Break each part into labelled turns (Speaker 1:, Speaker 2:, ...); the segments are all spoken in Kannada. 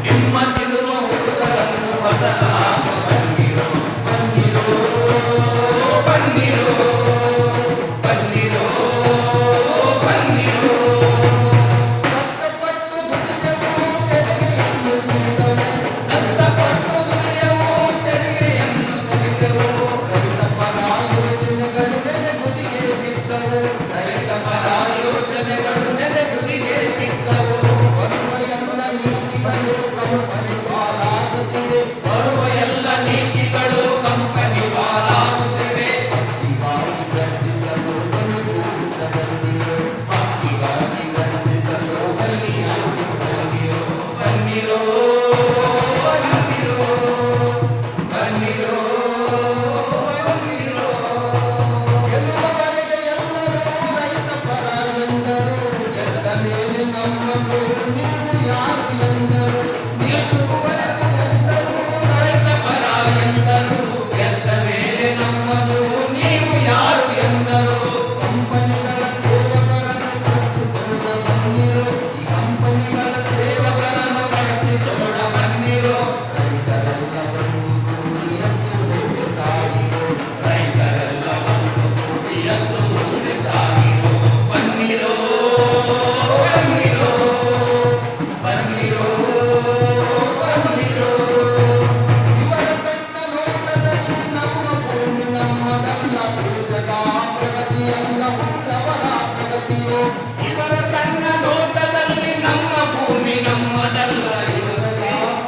Speaker 1: ನಿಮ್ಮದಿರುವ ಹುಡುಗರನ್ನು ಹೊಸದಾಗಿ ಬನ್ನಿರೋ ಬನ್ನಿರೋ ಬನ್ನಿರೋ ಬನ್ನಿರೋ ಬನ್ನಿರೋ. ಕಷ್ಟಪಟ್ಟು ದುಡಿದೆವು ತೆರಿಗೆಯನ್ನು ಸುರಿದೆವು, ಕಷ್ಟಪಟ್ಟು ದುಡಿದೆವು ತೆರಿಗೆಯನ್ನು ಸುರಿದೆವು. ರೈತ ಪರ ಯೋಜನೆಗಳು ನೆನೆಗುದಿಗೆ ಬಿದ್ದವು, ರೈತ ಪರ ಯೋಜನೆಗಳು ನೆನೆಗುದಿಗೆ ಬಿದ್ದವು. ಬರುವ ಎಲ್ಲ ನೀತಿಗಳು ಕಂಪನಿ ಪಾಲಾಗುತ್ತಿವೆ, ಬರುವ ಎಲ್ಲ ನೀತಿಗಳು ಕಂಪನಿ ಪಾಲಾಗುತ್ತಿವೆ. ಹಕ್ಕಿಗಾಗಿ ಗರ್ಜಿಸಲು ಬಲಿಗೂಡಿಸಬನ್ನಿರೋ, ಹಕ್ಕಿಗಾಗಿ ಗರ್ಜಿಸಲು ಬಲಿಗೂಡಿಸಬನ್ನಿರೋ. ಬನ್ನಿರೋ ಬನ್ನಿರೋ ಬನ್ನಿರೋ ಬನ್ನಿರೋ. ಗೆಲ್ಲುವವರೆಗೆ ಎಲ್ಲರೂ ರೈತ ಪರ ಎಂದರು, ಗೆದ್ದ ಮೇಲೆ ನಮ್ಮನ್ನು ನೀವು ಯಾರು ಎಂದರು. ಗೆಲ್ಲುವವರೆಗೆ ಎಲ್ಲರೂ ರೈತ ಪರ ಎಂದರು, ಗೆದ್ದ ಮೇಲೆ ನಮ್ಮನ್ನು ನೀವು ಯಾರು ಎಂದರು. ಕಂಪನಿಗಳ ಸೇವಕರನ್ನು ಪ್ರಶ್ನಿಸೋಣ ಬನ್ನಿರೋ, ಈ ಕಂಪನಿಗಳ ಸೇವಕರನ್ನು ಪ್ರಶ್ನಿಸೋಣ ಬನ್ನಿರೋ. ರೈತರೆಲ್ಲ ಒಂದು ಕೂಡಿ ಎದ್ದು ಮುಂದೆ ಸಾಗಿರೋ, ರೈತರೆಲ್ಲ ಒಂದು ಕೂಡಿ ಎದ್ದು ಮುಂದೆ ಸಾಗಿರೋ. ಬನ್ನಿರೋ ಬನ್ನಿರೋ ಬನ್ನಿರೋ ಬನ್ನಿರೋ. ಇವರ ಕಣ್ಣ ನೋಟದಲ್ಲಿ ನಮ್ಮ ಭೂಮಿ ನಮ್ಮದಲ್ಲ, ದೇಶದ ಪ್ರಗತಿಯಲ್ಲ ಉಳ್ಳವರ ಪ್ರಗತಿಯೋ. ಇವರ ಕಣ್ಣ ನೋಟದಲ್ಲಿ ನಮ್ಮ ಭೂಮಿ ನಮ್ಮದಲ್ಲ, ದೇಶದ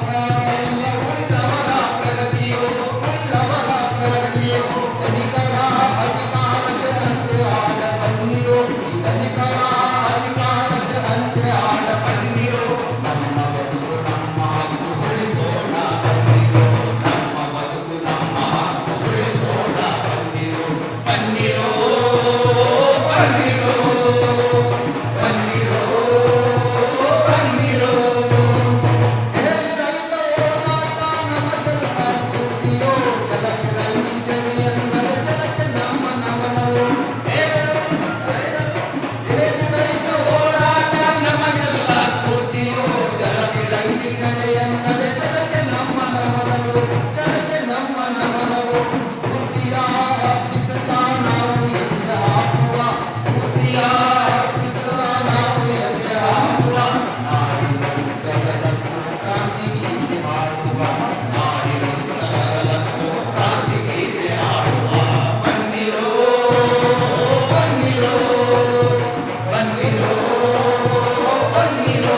Speaker 1: ಪ್ರಗತಿಯಲ್ಲ ಉಳ್ಳವರ ಪ್ರಗತಿಯೋ ಉಳ್ಳವರ ಪ್ರಗತಿಯೋ. ಧನಿಕರ ಅಧಿಕಾರಕ್ಕೆ ಅಂತೆ ಆಡ ಬನ್ನಿರೋ, ಈ ಧನಿಕರ ಅಧಿಕಾರಕ್ಕೆ ಅಂತೆ ಆಡ ಬನ್ನಿರೋ. ನಮ್ಮ ಬದುಕು ನಮ್ಮ ಹಕ್ಕು ಉಳಿಸೋಣ ಬನ್ನಿರೋ, ನಮ್ಮ ಬದುಕು ನಮ್ಮ ಹಕ್ಕು ಉಳಿಸೋಣ ಬನ್ನಿರೋ. ಬನ್ನಿರೋ ಬನ್ನಿರೋ ಬನ್ನಿರೋ ಬನ್ನಿರೋ. ಹೇಳಿ ರೈತ ಹೋರಾಟ ನಮಗೆಲ್ಲ ಸ್ಫೂರ್ತಿಯೋ, ಜಲಕ್ಕೆ ರಂಗಿ ಚಳಿ ಎಂದರೆ ಜಲಕ್ಕೆ ನಮ್ಮ ನಮನವೋ. ಹೇಳಿ ರೈತ ಹೋರಾಟ ನಮಗೆಲ್ಲ ಸ್ಫೂರ್ತಿಯೋ, ಜಲಕ್ಕೆ ರಂಗಿ ಚಳಿ ಎಂದರೆ ಜಲಕ್ಕೆ ನಮ್ಮ ನಮನವೋ, ಜಲಕ್ಕೆ ನಮ್ಮ ನಮನವೋ. ಸ್ಫೂರ್ತಿಯ ಹಬ್ಬಿಸುತ್ತಾ ನಾವು ಹೆಜ್ಜೆ ಹಾಕುವ, ಸ್ಫೂರ್ತಿಯ ಹಬ್ಬಿಸುತ್ತಾ ನಾವು ಹೆಜ್ಜೆ ಹಾಕುವ. ನಾಡಿನುದ್ದಗಲಕ್ಕೂ ಕ್ರಾಂತಿ ಗೀತೆ ಹಾಡುವ, ನಾಡಿನುದ್ದಗಲಕ್ಕೂ ಕ್ರಾಂತಿ ಗೀತೆ ಹಾಡುವ. ಬನ್ನಿರೋ ಬನ್ನಿರೋ ಬನ್ನಿರೋ ಬನ್ನಿರೋ.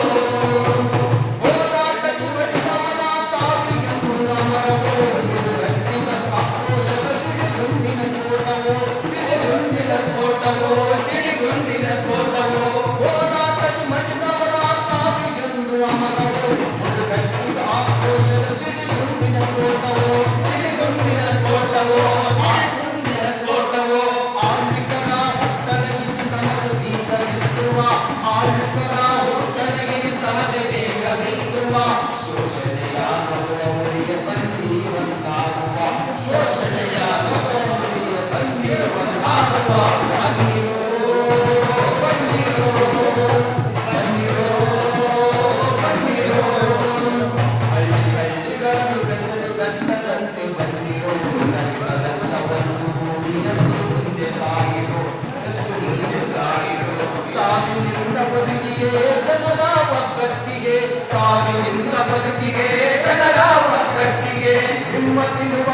Speaker 1: ಹೋರಾಟಕ್ಕೆ ಬಡಿದವನ ಸಾವಿಗೆಂದು ಅಮರವೋ, ನಿರುಗಟ್ಟಿದ ಆಕ್ರೋಶದ ಸಿಡಿಗುಂಡಿನ ಸ್ಫೋಟವೋ, ಸಿಡಿಗುಂಡಿನ ಸ್ಫೋಟವೋ, ಸಿಡಿಗುಂಡಿನ ಸ್ಫೋಟವೋ. ಹೋರಾಟಕ್ಕೆ ಮಡಿದವರ ಸಾವಿಗೆಂದು ಅಮರವೋ, ನಿರುಗಟ್ಟಿದ ಆಕ್ರೋಶದ ಸಿಡಿಗುಂಡಿನ ಸ್ಫೋಟವೋ, ಸಿಡಿಗುಂಡಿನ ಸ್ಫೋಟವೋ, ಸಿಡಿಗುಂಡಿನ ಸ್ಫೋಟವೋ. ಆಳ್ವಿಕರ ಹುಟ್ಟಡಗಿಸಿ ಸಮತೆ ಬೀಗ ಬಿತ್ತುವ, ಆಳ್ವಿಕರ ಹುಟ್ಟಡಗಿಸಿ ಸಮತೆ ಬೇಗ ಬಿತ್ತುವ. ಶೋಷಣೆಯ ನಗುವವರಿಗೆ ಬನ್ನಿರುವಂತಾಗುವ, ಶೋಷಣೆಯ ನಗುವವರಿಗೆ ಬನ್ನಿರುವಂತಾಗುವ. ಬನ್ನಿರೋ ಬನ್ನಿರೋ ಬನ್ನಿರೋ ಬನ್ನಿರೋ. ಹಳ್ಳಿ ಹಳ್ಳಿಗಳನ್ನು ಬೆಸೆದು ಕಟ್ಟದಂತೆ ಬನ್ನಿರೋ, ರೈತರೆಲ್ಲ ಒಂದು ಕೂಡಿ ಎದ್ದು ಮುಂದೆ ಸಾಗಿರೋ, ಎದ್ದು ಮುಂದೆ ಸಾಗಿರೋ. ಸಾವಿನಿಂದ ಬದುಕಿಗೆ ಜನರ ಒಗ್ಗಟ್ಟಿಗೆ, ಸಾವಿನಿಂದ ಬದುಕಿಗೆ ಜನರ ಒಗ್ಗಟ್ಟಿಗೆ. ಹಿಮ್ಮತ್ತಿರುವ